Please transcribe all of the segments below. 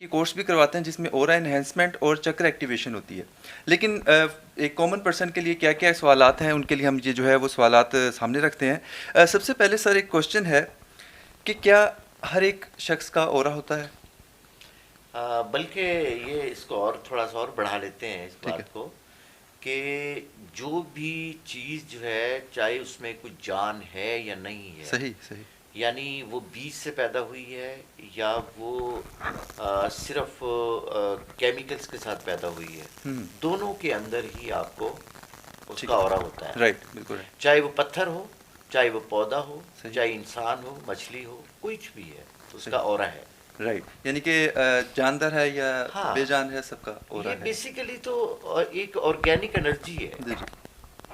की कोर्स भी करवाते हैं जिसमें ऑरा एनहेंसमेंट और चक्र एक्टिवेशन होती है। लेकिन एक कॉमन पर्सन के लिए क्या-क्या सवालात हैं, उनके लिए हम ये जो है वो सवालात सामने रखते हैं। सबसे पहले सर एक क्वेश्चन है कि क्या हर एक शख्स का ऑरा होता है? बल्कि ये इसको और थोड़ा सा और बढ़ा लेते हैं इस ठीक है। बात को कि जो भी चीज़ जो है चाहे उसमें कुछ जान है या नहीं है, सही, सही। यानी वो बीज से पैदा हुई है या वो सिर्फ केमिकल्स के साथ पैदा हुई है, हुँ, दोनों के अंदर ही आपको ठीक उसका है। ऑरा होता है। राइट, बिल्कुल राइट। चाहे वो पत्थर हो, चाहे वो पौधा हो, सही, चाहे इंसान हो, मछली हो, कुछ भी है, सही। उसका ऑरा है। राइट, यानी कि जानदार है या हाँ, बेजान है, सबका ऑरा ये है। बेसिकली तो एक ऑर्गेनिक एनर्जी है। जी, जी।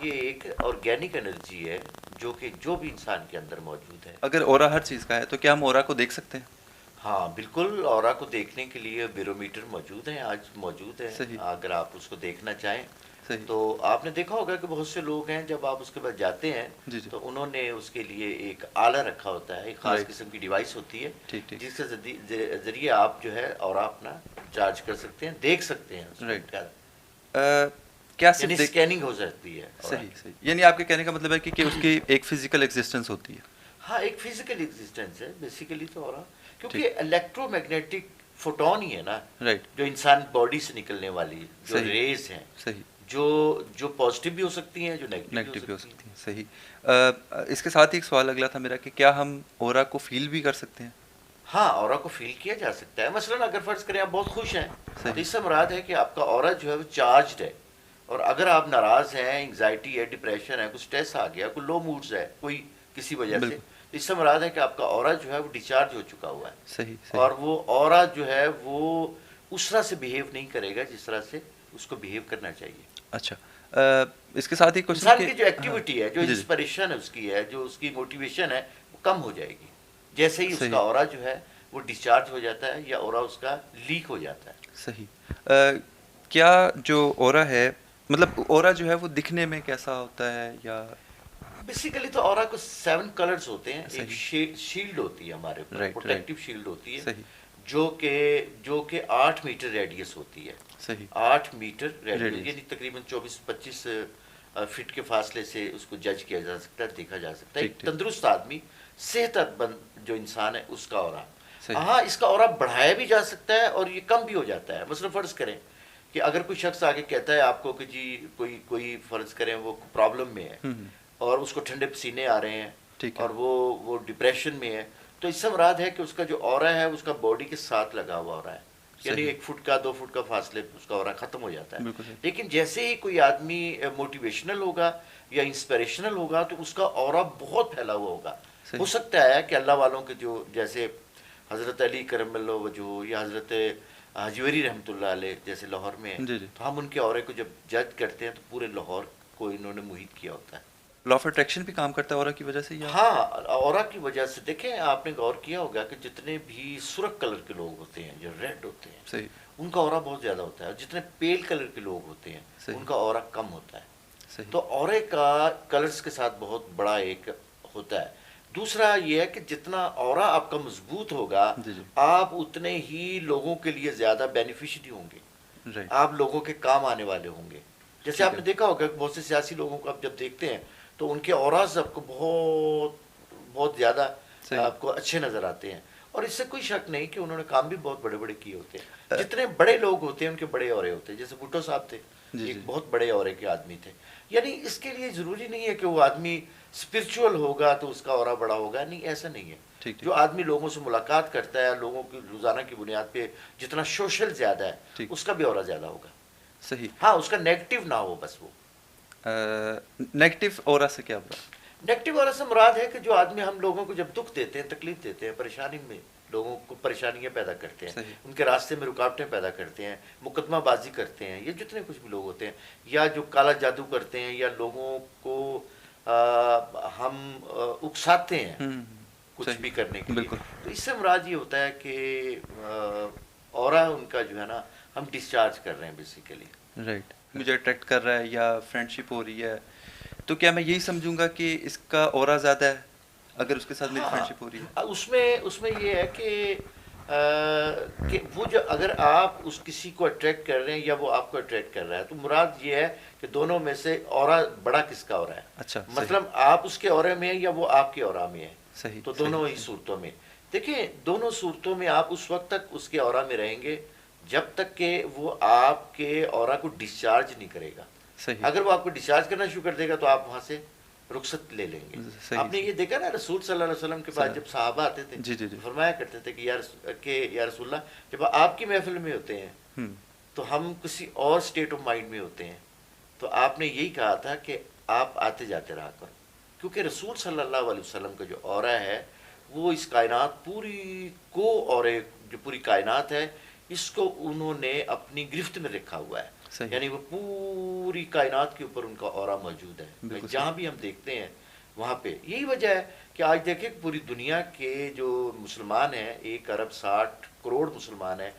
ये एक ऑर्गेनिक एनर्जी है जो कि जो भी इंसान के अंदर मौजूद है। अगर ऑरा हर चीज़ का है तो क्या हम ऑरा को देख सकते हैं? हाँ बिल्कुल, ऑरा को देखने के लिए बैरोमीटर मौजूद है, आज मौजूद है। सही, अगर आप उसको देखना चाहें सही। तो आपने देखा होगा कि बहुत से लोग हैं, जब आप उसके पास जाते हैं जी, जी। तो उन्होंने उसके लिए एक आला रखा होता है, एक ख़ास राइट, किस्म की डिवाइस होती है ठीक, ठीक। जिसके ज़रिए आप जो है ऑरा अपना चार्ज कर सकते हैं, देख सकते हैं उसको राइट। क्या, क्या सिर्फ यानी देख स्कैनिंग हो सकती है ऑरा सही, की। सही। यानी आपके कहने का मतलब है कि उसकी एक फिज़िकल एक्जिस्टेंस होती है। हाँ, एक फिजिकल एग्जिस्टेंस है बेसिकली तो हो रहा, क्योंकि ठीक, इलेक्ट्रोमैग्नेटिक फोटोन ही है ना, राइट, जो इंसान बॉडी से निकलने वाली जो सही, रेज हैं, सही। जो जो पॉजिटिव भी हो सकती हैं, जो नेगेटिव भी हो नेगेटिव भी हो सकती हैं। सकती हैं, सही। इसके साथ ही एक सवाल अगला था मेरा कि क्या हम ऑरा को फ़ील भी कर सकते हैं? हाँ, ऑरा को फील किया जा सकता है। मसलन अगर फर्ज करें आप बहुत खुश हैं, तो सही, इससे मुराद है कि आपका ऑरा जो है वो चार्ज्ड है। और अगर आप नाराज़ हैं, एंग्जाइटी है, डिप्रेशन है, कुछ स्ट्रेस आ गया, कोई लो मूड्स है, कोई किसी वजह से, बिल्कुल, तो इससे मुराद है कि आपका ऑरा जो है वो डिस्चार्ज हो चुका हुआ है। सही, सही। और वो ऑरा जो है वो उस तरह से बिहेव नहीं करेगा जिस तरह से उसको बिहेव करना चाहिए। अच्छा, इसके साथ ही क्वेश्चन इंसान कि की जो हाँ, एक्टिविटी है, जो जी, जी, इंस्पिरेशन है उसकी है, जो उसकी मोटिवेशन है, वो कम हो जाएगी जैसे ही उसका सही, ऑरा जो है वो डिस्चार्ज हो जाता है या ऑरा उसका लीक हो जाता है। सही। क्या जो ऑरा है मतलब ऑरा जो है वो दिखने में कैसा होता है या बेसिकली तो ऑरा को 7 कलर्स होते हैं। एक सही, शील्ड होती है हमारे ऊपर, राइट, राइट, प्रोटेक्टिव शील्ड होती है, सही, जो कि 8 मीटर रेडियस होती है। सही, 8 मीटर रेडियस रेडियस, यानी तकरीबन 24-25 फीट के फासले से उसको जज किया जा सकता है, देखा जा सकता है। ठीक, एक ठीक, तंदुरुस्त आदमी, सेहतमंद जो इंसान है, उसका ऑरा। सही, हाँ, इसका ऑरा बढ़ाया भी जा सकता है और ये कम भी हो जाता है। मसलन फ़र्ज़ करें कि अगर कोई शख्स आके कहता है आपको कि जी कोई कोई फ़र्ज़ करें वो प्रॉब्लम में है हुँ, हुँ, और उसको ठंडे पसीने आ रहे हैं ठीक है, और वो डिप्रेशन में है, तो इससे मुराद है कि उसका जो ऑरा है उसका बॉडी के साथ लगा हुआ ऑरा है, यानी सही, 1 फुट का 2 फुट का फासले उसका ऑरा ख़त्म हो जाता है। बिल्कुल सही, लेकिन जैसे ही कोई आदमी मोटिवेशनल होगा या इंस्पिरेशनल होगा तो उसका ऑरा बहुत फैला हुआ होगा। हो सही, सकता है कि अल्लाह वालों के जो जैसे हज़रत अली करमल्लाहु वजहू या हज़रत हजवरी रहमतुल्लाह अलैह जैसे लाहौर में है, जी, जी। तो हम उनके ऑरे को जब जज करते हैं तो पूरे लाहौर को इन्होंने मुहित किया होता है। लॉ ऑफ अट्रैक्शन भी काम करता है ऑरा की वजह से या हाँ, ऑरा की वजह से देखें, आपने गौर किया होगा कि जितने भी सुर्ख कलर के लोग होते हैं, जो रेड होते हैं, सही, उनका ऑरा बहुत ज़्यादा होता है, और जितने पेल कलर के लोग होते हैं सही, उनका ऑरा कम होता है। सही, तो ऑरे का कलर्स के साथ बहुत बड़ा एक होता है। दूसरा ये है कि जितना ऑरा आपका मजबूत होगा, जी, जी, आप उतने ही लोगों के लिए ज़्यादा बेनिफिशियरी होंगे, राइट, आप लोगों के काम आने वाले होंगे। जैसे ठीक आपने है, देखा होगा कि बहुत से सियासी लोगों को आप जब देखते हैं तो उनके ऑराज आपको बहुत बहुत ज़्यादा सही, आपको अच्छे नज़र आते हैं, और इससे कोई शक नहीं कि उन्होंने काम भी बहुत बड़े बड़े किए होते हैं। अ, जितने बड़े लोग होते हैं उनके बड़े ऑरे होते हैं। जैसे भुट्टो साहब थे, जी, जी, एक बहुत बड़े ऑरे के आदमी थे। यानी इसके लिए ज़रूरी नहीं है कि वो आदमी स्पिरिचुअल होगा तो उसका ऑरा बड़ा होगा, नहीं, ऐसा नहीं है। ठीक, जो ठीक, आदमी लोगों से मुलाकात करता है, लोगों की रोज़ाना की बुनियाद पे जितना सोशल ज़्यादा है, ठीक, उसका भी ऑरा ज़्यादा होगा। सही। हाँ, उसका नेगेटिव ना हो बस वो। नेगेटिव ऑरा से क्या बुरा? नेगेटिव ऑरा से मुराद है कि जो आदमी हम लोगों को जब दुख देते हैं, तकलीफ देते हैं, परेशानी में लोगों को परेशानियां पैदा करते हैं, सही, उनके रास्ते में रुकावटें पैदा करते हैं, मुकदमाबाजी करते हैं, ये जितने कुछ भी लोग होते हैं, या जो काला जादू करते हैं, या लोगों को हम उकसाते हैं कुछ सही, भी करने के लिए, बिल्कुल, तो इससे मुराद ये होता है कि ऑरा उनका जो है ना हम डिस्चार्ज कर रहे हैं बेसिकली। राइट। मुझे अट्रैक्ट कर रहा है या फ्रेंडशिप हो रही है, तो क्या मैं यही समझूंगा कि इसका ऑरा ज़्यादा है, अगर उसके साथ मेरी हाँ, फ्रेंडशिप हो रही है? उसमें उसमें ये है कि کہ وہ جو اگر آپ اس کسی کو اٹریکٹ کر رہے ہیں یا وہ آپ کو اٹریکٹ کر رہا ہے تو مراد یہ ہے کہ دونوں میں سے اورا بڑا کس کا اورا ہے. اچھا مثلا آپ اس کے اورے میں ہیں یا وہ آپ کے اورا میں ہے. صحیح تو دونوں ہی صورتوں میں دیکھیں، دونوں صورتوں میں آپ اس وقت تک اس کے اورا میں رہیں گے جب تک کہ وہ آپ کے اورا کو ڈسچارج نہیں کرے گا. صحیح اگر وہ آپ کو ڈسچارج کرنا شروع کر دے گا تو آپ وہاں سے رخصت لے لیں گے. صحیح آپ نے یہ دیکھا نا رسول صلی اللہ علیہ وسلم کے پاس جب صحابہ آتے تھے جی جی جی فرمایا کرتے تھے کہ یا رسول اللہ، جب آپ کی محفل میں ہوتے ہیں تو ہم کسی اور سٹیٹ آف مائنڈ میں ہوتے ہیں. تو آپ نے یہی کہا تھا کہ آپ آتے جاتے رہا کرو، کیونکہ رسول صلی اللہ علیہ وسلم کا جو اورا ہے وہ اس کائنات پوری کو، اور جو پوری کائنات ہے اس کو انہوں نے اپنی گرفت میں رکھا ہوا ہے. صحیح یعنی وہ پوری کائنات کے اوپر ان کا اورا موجود ہے. بالکل جہاں بھی ہم دیکھتے ہیں وہاں پہ یہی وجہ ہے کہ آج دیکھیں پوری دنیا کے جو مسلمان ہیں 1.60 ارب مسلمان ہیں،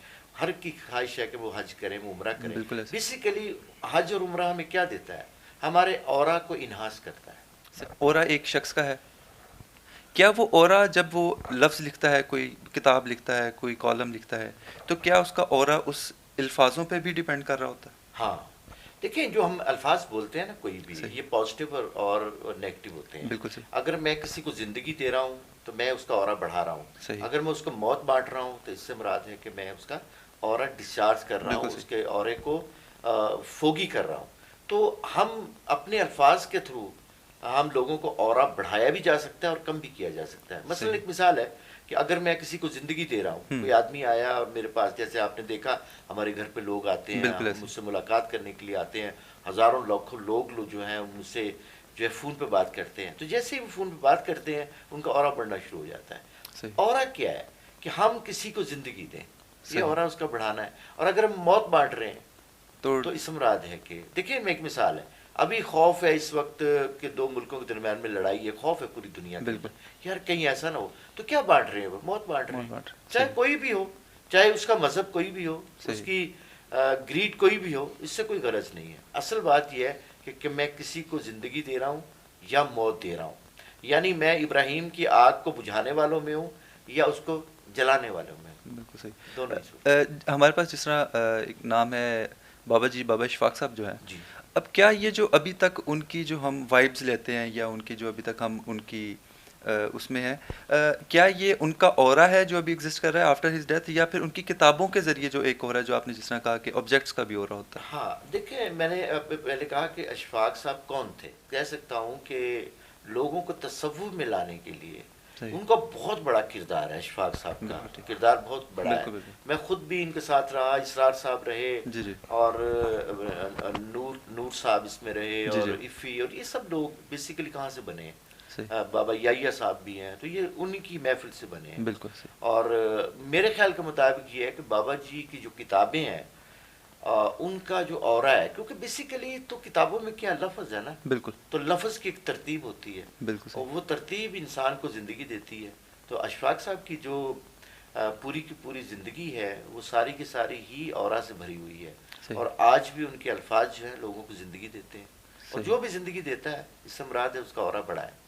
ہر کی خواہش ہے کہ وہ حج کریں، وہ عمرہ کریں. بالکل ایسے بیسیکلی حج اور عمرہ ہمیں کیا دیتا ہے؟ ہمارے اورا کو انہانس کرتا ہے. اورا ایک شخص کا ہے. کیا وہ اورا جب وہ لفظ لکھتا ہے، کوئی کتاب لکھتا ہے، کوئی کالم لکھتا ہے، تو کیا اس کا اورا اس الفاظوں پہ بھی ڈیپینڈ کر رہا ہوتا ہے؟ ہاں دیکھیں، جو ہم الفاظ بولتے ہیں نا کوئی بھی، صحیح یہ پازیٹیو اور نیگیٹو ہوتے ہیں. بالکل صحیح اگر میں کسی کو زندگی دے رہا ہوں تو میں اس کا اورا بڑھا رہا ہوں. صحیح اگر میں اس کو موت بانٹ رہا ہوں تو اس سے مراد ہے کہ میں اس کا اورا ڈسچارج کر رہا بالکل ہوں، اس صحیح کے اورے کو فوگی کر رہا ہوں. تو ہم اپنے الفاظ کے تھرو ہم لوگوں کو اورا بڑھایا بھی جا سکتا ہے اور کم بھی کیا جا سکتا ہے. مثلا صحیح ایک مثال ہے کہ اگر میں کسی کو زندگی دے رہا ہوں، کوئی آدمی آیا اور میرے پاس، جیسے آپ نے دیکھا ہمارے گھر پہ لوگ آتے ہیں، بالکل ایسے مجھ سے ملاقات کرنے کے لیے آتے ہیں، ہزاروں لوگ جو ہیں مجھ سے جو ہے فون پہ بات کرتے ہیں. تو جیسے ہی وہ فون پہ بات کرتے ہیں ان کا اورا بڑھنا شروع ہو جاتا ہے. صحیح اورا کیا ہے کہ ہم کسی کو زندگی دیں، یہ صحیح اورا اس کا بڑھانا ہے. اور اگر ہم موت بانٹ رہے ہیں تو تو اس مراد ہے کہ دیکھیں، میں ایک مثال ہے، ابھی خوف ہے اس وقت کہ دو ملکوں کے درمیان میں لڑائی ہے، خوف ہے پوری دنیا کے بالکل اندر. یار کہیں ایسا نہ ہو، تو کیا بانٹ رہے ہیں؟ وہ موت بانٹ رہے موت ہیں. بانٹ چاہے صحیح کوئی بھی ہو، چاہے اس کا مذہب کوئی بھی ہو، اس صحیح کی گریڈ کوئی بھی ہو، اس سے کوئی غرض نہیں ہے. اصل بات یہ ہے کہ میں کسی کو زندگی دے رہا ہوں یا موت دے رہا ہوں. یعنی میں ابراہیم کی آگ کو بجھانے والوں میں ہوں یا اس کو جلانے والوں میں ہوں. بالکل صحیح. دونوں ہی صورت. ہمارے پاس جس طرح ایک نام ہے بابا جی، بابا اشفاق صاحب جو ہیں، جی اب کیا یہ جو ابھی تک ان کی جو ہم وائبز لیتے ہیں یا ان کی جو ابھی تک ہم ان کی اس میں ہیں، کیا یہ ان کا اورا ہے جو ابھی ایگزسٹ کر رہا ہے آفٹر ہز ڈیتھ، یا پھر ان کی کتابوں کے ذریعے جو ایک اورا ہے جو آپ نے جس طرح کہا کہ آبجیکٹس کا بھی اورا ہوتا ہے؟ ہاں دیکھیں، میں نے پہلے کہا کہ اشفاق صاحب کون تھے. کہہ سکتا ہوں کہ لوگوں کو تصور میں لانے کے لیے صحیح ان کا بہت بڑا کردار ہے. اشفاق صاحب کا بالکل ٹھیک. کردار بہت بڑا ہے. بالکل بالکل میں خود بھی ان کے ساتھ رہا، اسرار صاحب رہے، جی جی اور نور صاحب اس میں رہے، جی اور جی افی، اور یہ سب لوگ بیسیکلی کہاں سے بنے ہیں؟ صحیح بابا یحییٰ صاحب بھی ہیں، تو یہ انہی کی محفل سے بنے ہیں. بالکل صحیح اور میرے خیال کے مطابق یہ ہے کہ بابا جی کی جو کتابیں ہیں ان کا جو اورا ہے، کیونکہ بیسیکلی تو کتابوں میں کیا لفظ ہے نا، بالکل تو لفظ کی ایک ترتیب ہوتی ہے بالکل اور صحیح وہ ترتیب انسان کو زندگی دیتی ہے. تو اشفاق صاحب کی جو پوری کی پوری زندگی ہے وہ ساری کی ساری ہی اورا سے بھری ہوئی ہے. صحیح اور آج بھی ان کے الفاظ جو ہیں لوگوں کو زندگی دیتے ہیں، اور صحیح جو بھی زندگی دیتا ہے اس سے مراد ہے اس کا اورا بڑا ہے.